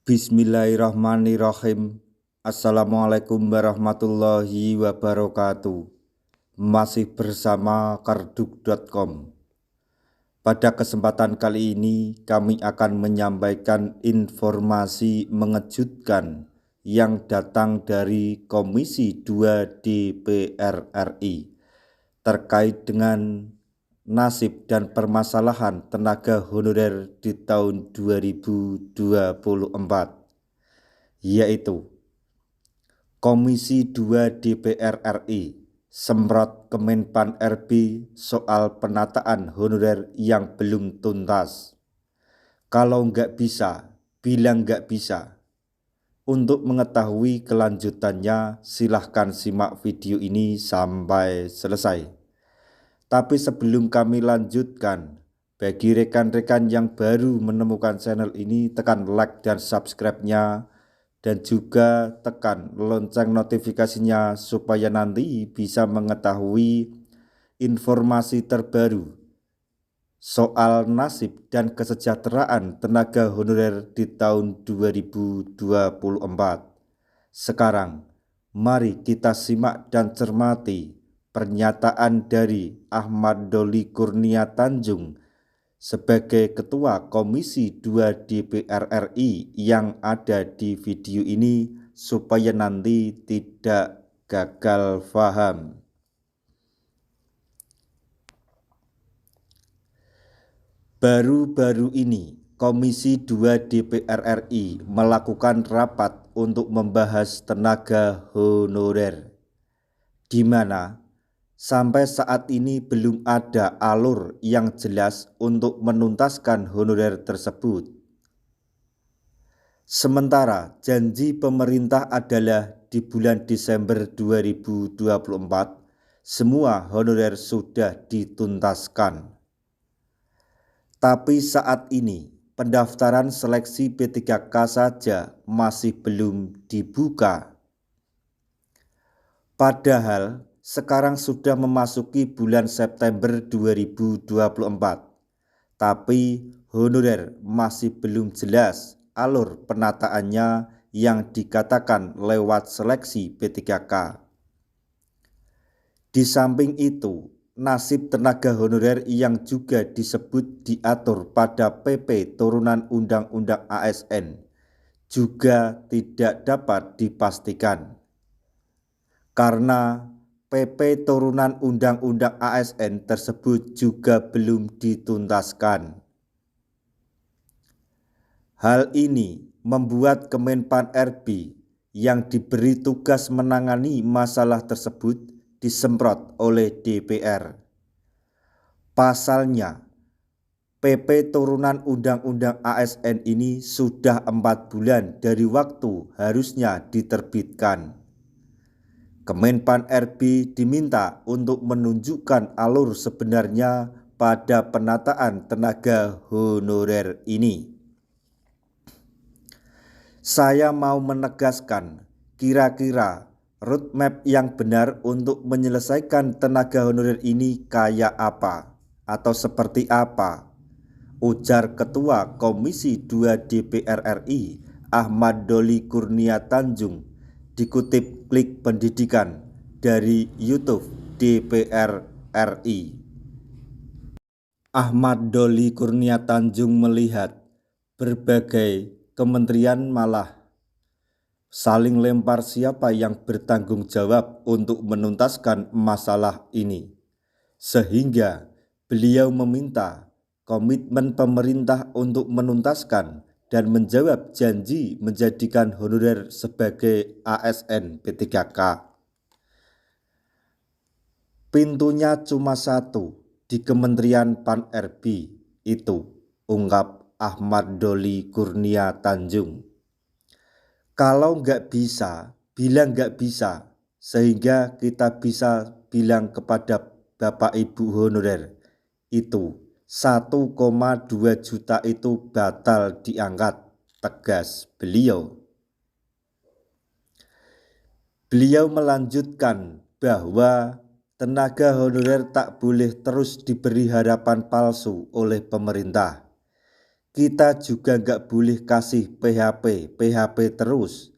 Bismillahirrahmanirrahim. Assalamualaikum warahmatullahi wabarakatuh. Masih bersama karduk.com. Pada kesempatan kali ini kami akan menyampaikan informasi mengejutkan yang datang dari Komisi 2 DPR RI terkait dengan nasib dan permasalahan tenaga honorer di tahun 2024, yaitu Komisi 2 DPR RI semprot Kemenpan RB soal penataan honorer yang belum tuntas. Kalau nggak bisa, bilang nggak bisa. Untuk mengetahui kelanjutannya, silahkan simak video ini sampai selesai. Tapi sebelum kami lanjutkan, bagi rekan-rekan yang baru menemukan channel ini, tekan like dan subscribe-nya, dan juga tekan lonceng notifikasinya supaya nanti bisa mengetahui informasi terbaru soal nasib dan kesejahteraan tenaga honorer di tahun 2024. Sekarang, mari kita simak dan cermati pernyataan dari Ahmad Doli Kurnia Tanjung sebagai Ketua Komisi 2 DPR RI yang ada di video ini supaya nanti tidak gagal paham. Baru-baru ini Komisi 2 DPR RI melakukan rapat untuk membahas tenaga honorer, di mana sampai saat ini belum ada alur yang jelas untuk menuntaskan honorer tersebut. Sementara janji pemerintah adalah di bulan Desember 2024 semua honorer sudah dituntaskan. Tapi saat ini pendaftaran seleksi P3K saja masih belum dibuka. Padahal sekarang sudah memasuki bulan September 2024, tapi honorer masih belum jelas alur penataannya yang dikatakan lewat seleksi P3K. Di samping itu, nasib tenaga honorer yang juga disebut diatur pada PP turunan Undang-Undang ASN juga tidak dapat dipastikan. Karena PP turunan Undang-Undang ASN tersebut juga belum dituntaskan. Hal ini membuat Kemenpan RB yang diberi tugas menangani masalah tersebut disemprot oleh DPR. Pasalnya, PP turunan Undang-Undang ASN ini sudah 4 bulan dari waktu harusnya diterbitkan. Kemenpan RB diminta untuk menunjukkan alur sebenarnya pada penataan tenaga honorer ini. Saya mau menegaskan, kira-kira roadmap yang benar untuk menyelesaikan tenaga honorer ini kayak apa atau seperti apa? Ujar Ketua Komisi 2 DPR RI Ahmad Doli Kurnia Tanjung dikutip Klik Pendidikan dari YouTube DPR RI. Ahmad Doli Kurnia Tanjung melihat berbagai kementerian malah saling lempar siapa yang bertanggung jawab untuk menuntaskan masalah ini, sehingga beliau meminta komitmen pemerintah untuk menuntaskan dan menjawab janji menjadikan honorer sebagai ASN P3K. Pintunya cuma satu di Kementerian Pan RB itu, ungkap Ahmad Doli Kurnia Tanjung. Kalau nggak bisa, bilang nggak bisa, sehingga kita bisa bilang kepada Bapak Ibu honorer itu 1,2 juta itu batal diangkat, tegas beliau. Beliau melanjutkan bahwa tenaga honorer tak boleh terus diberi harapan palsu oleh pemerintah. Kita juga nggak boleh kasih PHP terus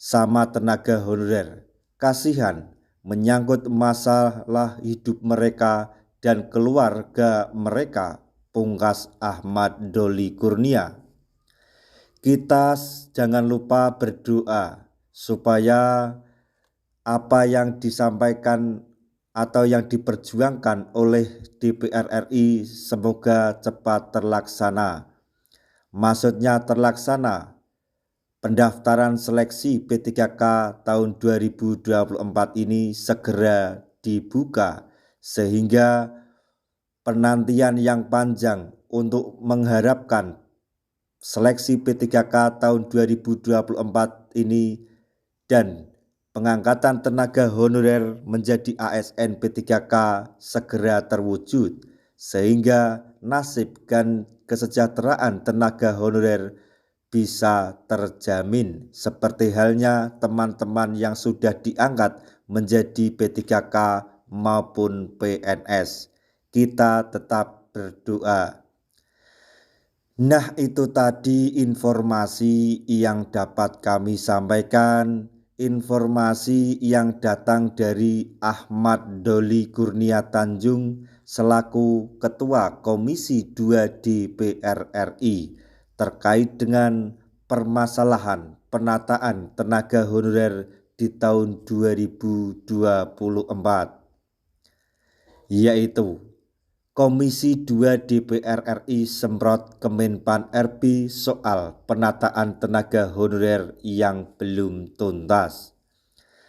sama tenaga honorer. Kasihan, menyangkut masalah hidup mereka dan keluarga mereka, pungkas Ahmad Doli Kurnia. Kita jangan lupa berdoa supaya apa yang disampaikan atau yang diperjuangkan oleh DPR RI semoga cepat terlaksana. Maksudnya terlaksana, pendaftaran seleksi P3K tahun 2024 ini segera dibuka sehingga penantian yang panjang untuk mengharapkan seleksi P3K tahun 2024 ini dan pengangkatan tenaga honorer menjadi ASN P3K segera terwujud sehingga nasib dan kesejahteraan tenaga honorer bisa terjamin seperti halnya teman-teman yang sudah diangkat menjadi P3K maupun PNS. Kita tetap berdoa. Nah, itu tadi informasi yang dapat kami sampaikan, informasi yang datang dari Ahmad Doli Kurnia Tanjung selaku Ketua Komisi 2 DPR RI terkait dengan permasalahan penataan tenaga honorer di tahun 2024, yaitu Komisi 2 DPR RI semprot Kemenpan RB soal penataan tenaga honorer yang belum tuntas.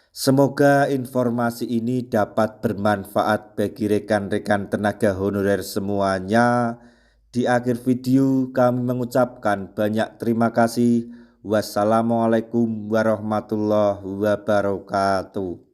Semoga informasi ini dapat bermanfaat bagi rekan-rekan tenaga honorer semuanya. Di akhir video kami mengucapkan banyak terima kasih. Wassalamualaikum warahmatullahi wabarakatuh.